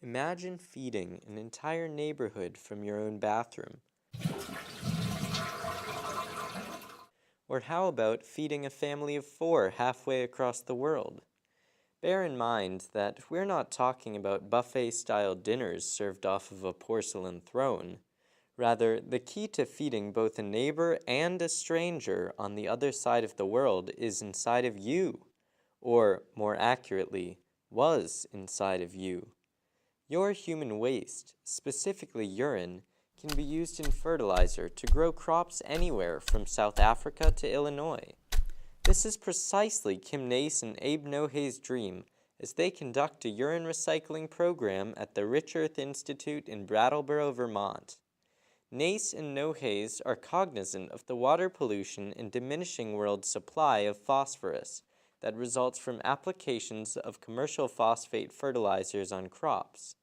Imagine feeding an entire neighborhood from your own bathroom. Or how about feeding a family of 4 halfway across the world? Bear in mind that we're not talking about buffet-style dinners served off of a porcelain throne. Rather, the key to feeding both a neighbor and a stranger on the other side of the world is inside of you. Or, more accurately, was inside of you. Your human waste, specifically urine, can be used in fertilizer to grow crops anywhere from South Africa to Illinois. This is precisely Kim Nace and Abe Nohay's dream as they conduct a urine recycling program at the Rich Earth Institute in Brattleboro, Vermont. Nace and Nohay's are cognizant of the water pollution and diminishing world supply of phosphorus that results from applications of commercial phosphate fertilizers on crops.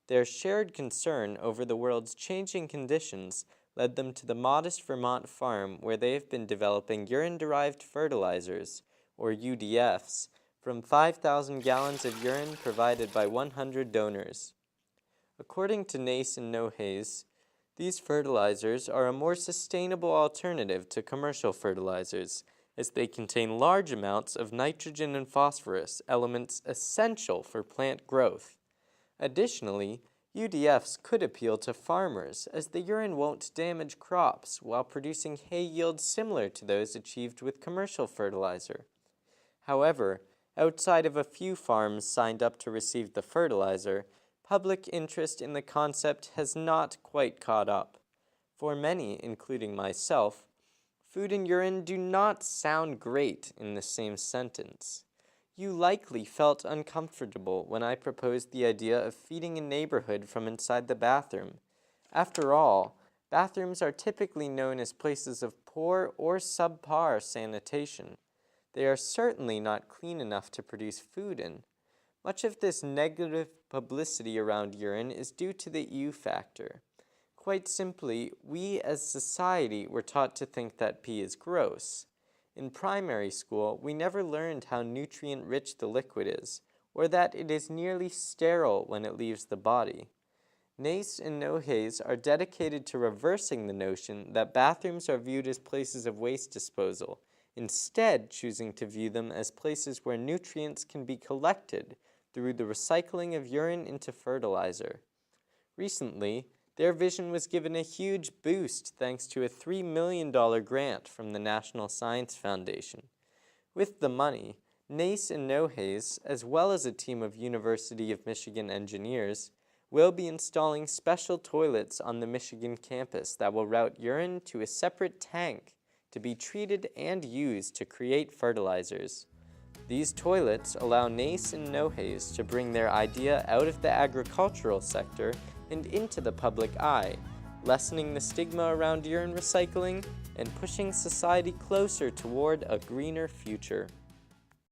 Their shared concern over the world's changing conditions led them to the modest Vermont farm where they have been developing urine-derived fertilizers, or UDFs, from 5,000 gallons of urine provided by 100 donors. According to Nace and Nohay's, these fertilizers are a more sustainable alternative to commercial fertilizers, as they contain large amounts of nitrogen and phosphorus, elements essential for plant growth. Additionally, UDFs could appeal to farmers, as the urine won't damage crops while producing hay yields similar to those achieved with commercial fertilizer. However, outside of a few farms signed up to receive the fertilizer, public interest in the concept has not quite caught up. For many, including myself, food and urine do not sound great in the same sentence. You likely felt uncomfortable when I proposed the idea of feeding a neighborhood from inside the bathroom. After all, bathrooms are typically known as places of poor or subpar sanitation. They are certainly not clean enough to produce food in. Much of this negative publicity around urine is due to the ew factor. Quite simply, we as society were taught to think that pee is gross. In primary school, we never learned how nutrient-rich the liquid is, or that it is nearly sterile when it leaves the body. Nace and Nohay's are dedicated to reversing the notion that bathrooms are viewed as places of waste disposal, instead choosing to view them as places where nutrients can be collected through the recycling of urine into fertilizer. Recently, their vision was given a huge boost thanks to a $3 million grant from the National Science Foundation. With the money, Nace and Nohay's, as well as a team of University of Michigan engineers, will be installing special toilets on the Michigan campus that will route urine to a separate tank to be treated and used to create fertilizers. These toilets allow Nace and Nohay's to bring their idea out of the agricultural sector and into the public eye, lessening the stigma around urine recycling and pushing society closer toward a greener future.